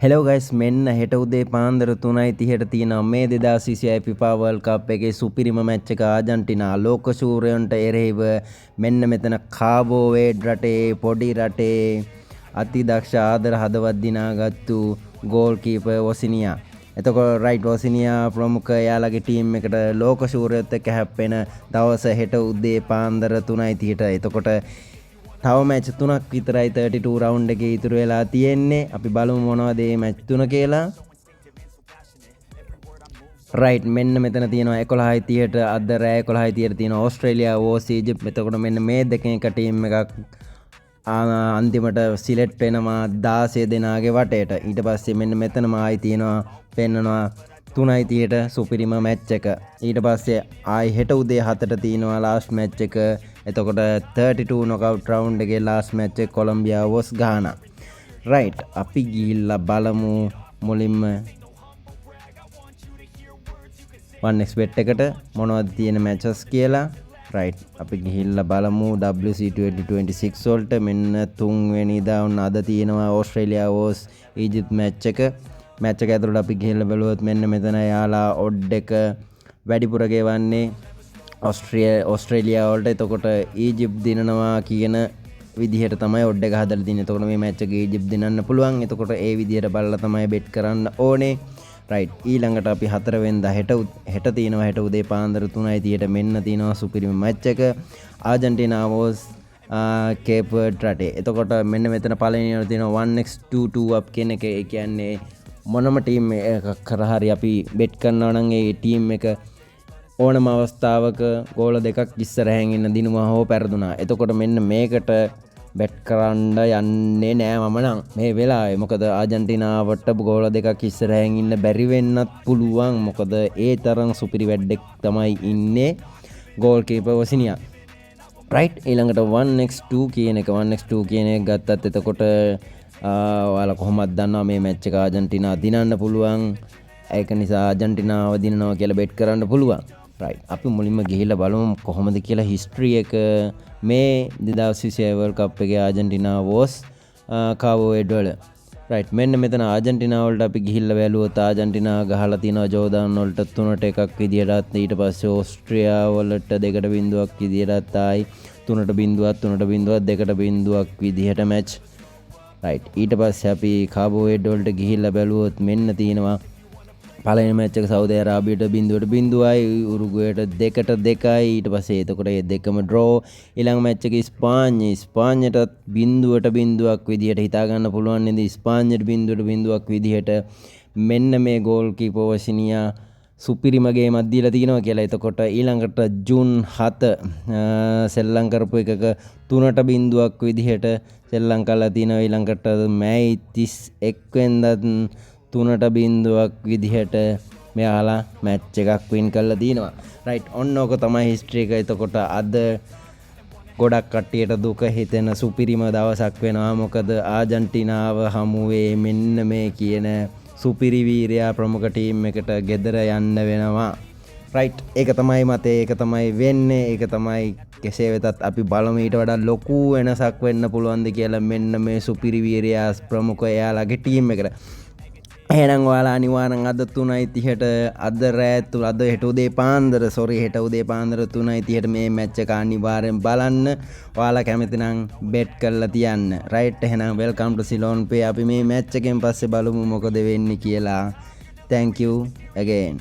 Hello guys මෙන්න හෙට උදේ පාන්දර 3:30ට තියෙනවා මේ 2026 FIFA World Cup එකේ සුපිරිම මැච් එක ආජන්ටිනා ලෝක ශූරයන්ට එරෙහිව මෙන්න මෙතන කාබෝ වේඩ් රටේ පොඩි රටේ අතිදක්ෂ ආදර හදවත් දිනාගත්තු ගෝල් කීපර් වොසිනියා. එතකොට රයිට් වොසිනියා ප්‍රමුඛ එයාලගේ ටීම් එකට ලෝක ශූරයත් එක්ක හැප්පෙන දවස හෙට උදේ පාන්දර 3:30ට. එතකොට තව මැච් 3ක් විතරයි 32 රවුන්ඩ් එකේ ඉතුරු වෙලා තියෙන්නේ. අපි බලමු මොනවද මේ මැච් 3 කියලා. රයිට් මෙන්න මෙතන තියෙනවා 11:30ට අද රෑ 11:30ට තියෙනවා ඕස්ට්‍රේලියා vs ඊජිප්ට්. එතකොට මෙන්න මේ දෙකෙන් එක ටීම් එකක් අන්තිමට සිලෙක්ට් වෙනවා 16 දෙනාගේ වටේට. ඊට පස්සේ මෙන්න මෙතනම ආයි තියෙනවා පෙන්නනවා 3:30ට සුපිරිම මැච් එක. ඊට පස්සේ ආයි හෙට උදේ 7ට තියෙනවා ලාස්ට් මැච් එක. එතකොට 32 නොකවුට් රවුන්ඩ් එකේ ලාස්ට් මැච් එක කොලොම්බියා vs ගානා. රයිට් අපි ගිහිල්ලා බලමු මුලින්ම 1xbet එකට මොනවද තියෙන මැචස් කියලා. රයිට් අපි ගිහිල්ලා බලමු WC 2026 වලට මෙන්න 3 වෙනිදා උන් අද තියෙනවා ඕස්ට්‍රේලියා vs ඊජිප්ට් මැච් එක. මැච් එක ඇතුළට අපි ගිහිල්ලා බලුවොත් මෙන්න මෙතන යාලා ඔඩ් එක වැඩිපුර ගෙවන්නේ ඕස්ට්‍රේලියා වලට. එතකොට ඊජිප්ට් දිනනවා කියන විදිහට තමයි ඔඩ් එක හදලා තියෙන්නේ. එතකොට මේ මැච් එක ඊජිප්ට් දිනන්න පුළුවන්. එතකොට ඒ විදිහට බලලා තමයි බෙට් කරන්න ඕනේ. රයිට් ඊළඟට අපි 4 වෙනිදා හෙට තියෙනවා හෙට උදේ පාන්දර 3:30ට මෙන්න තියෙනවා සුපිරිම මැච් එක ආජන්ටිනා vs කේප් වර්ඩ් රටේ. එතකොට මෙන්න මෙතන පළවෙනියට තියෙනවා 1x22 අප් කියන එක. ඒ කියන්නේ මොනම ටීම් එකක් කරා හරි අපි බෙට් කරනවා නම් ඒ ටීම් එක ඕනම අවස්ථාවක ගෝල දෙකක් ඉස්සරහින් ඉන්න දිනුවා හෝ පෙරදුනා. එතකොට මෙන්න මේකට බෙට් කරන්න යන්නේ නෑ මම නම් මේ වෙලාවේ. මොකද ආජන්ටිනාවට ගෝල දෙකක් ඉස්සරහින් ඉන්න බැරි වෙන්නත් පුළුවන්. මොකද ඒ තරම් සුපිරි වැඩක් තමයි ඉන්නේ ගෝල් කීපර් වොසිනියා. රයිට් ඊළඟට 1x2 කියන එක 1x2 කියන එක ගත්තත් එතකොට ඔයාලා කොහොමද දන්නවා මේ මැච් එක ආජන්ටිනා දිනන්න පුළුවන්. ඒක නිසා ආජන්ටිනාව දිනනවා කියලා බෙට් කරන්න පුළුවන්. රයිට් අපි මුලින්ම ගිහිල්ලා බලමු කොහොමද කියලා හිස්ටරි එක මේ 2026 World Cup එකේ ආජන්ටිනා vs කාබෝ වර්ඩ් වල. රයිට් මෙන්න මෙතන ආජන්ටිනා වලට අපි ගිහිල්ලා බැලුවොත් ආජන්ටිනා ගහලා තිනවා ජෝර්දාන් වලට 3ට 1ක් විදියටත්. ඊට පස්සේ ඕස්ට්‍රියා වලට 2-0ක් විදියටත් ආයි 3-0ක් 3-0ක් 2-0ක් විදිහට මැච්. රයිට් ඊට පස්සේ අපි කාබෝ වර්ඩ් වලට ගිහිල්ලා බැලුවොත් මෙන්න තියෙනවා පළවෙනි මැච් එක සෞදි අරාබියට 0-0යි උරුගුවේට 2-2යි. ඊට පස්සේ එතකොට මේ දෙකම ඩ්‍රෝ. ඊළඟ මැච් එක ස්පාඤ්ඤයටත් 0-0ක් විදිහට හිතා ගන්න පුළුවන් නේද. ස්පාඤ්ඤයට 0-0ක් විදිහට මෙන්න මේ ගෝල් කීපර් වොසිනියා සුපිරිම ගේමක් දීලා තිනවා කියලා. එතකොට ඊළඟට ජූන් 7 සෙල්ලම් කරපු එකක 3-0ක් විදිහට සෙල්ලම් කරලා තිනවා. ඊළඟට මැයි 31 වෙනිදා 3-0ක් විදිහට මෙයාලා මැච් එකක් වින් කරලා තිනවා. රයිට් ඔන්න ඕක තමයි හිස්ටරි එක. එතකොට අද ගොඩක් කට්ටියට දුක හිතෙන සුපිරිම දවසක් වෙනවා. මොකද ආජන්ටිනාව හමුවේ මෙන්න මේ කියන සුපිරි වීරයා ප්‍රමුඛ ටීම් එකට ගෙදර යන්න වෙනවා. රයිට් ඒක තමයි මතේ. ඒක තමයි වෙන්නේ. ඒක තමයි කෙසේ වෙතත් අපි බලමු ඊට වඩා ලොකු වෙනසක් වෙන්න පුළුවන්ද කියලා මෙන්න මේ සුපිරි වීරයා ප්‍රමුඛ එයාලගේ ටීම් එකට. එහෙනම් ඔයාලා අනිවාර්යෙන් අද 3:30ට අද රෑ අද හෙට උදේ පාන්දර හෙට උදේ පාන්දර 3:30ට මේ මැච් එක අනිවාර්යෙන් බලන්න. ඔයාලා කැමති නම් බෙට් කරලා තියන්න. රයිට් එහෙනම් වෙල්කම් ටු සිලෝන් පේ. අපි මේ මැච් එකෙන් පස්සේ බලමු මොකද වෙන්නේ කියලා. thank you again.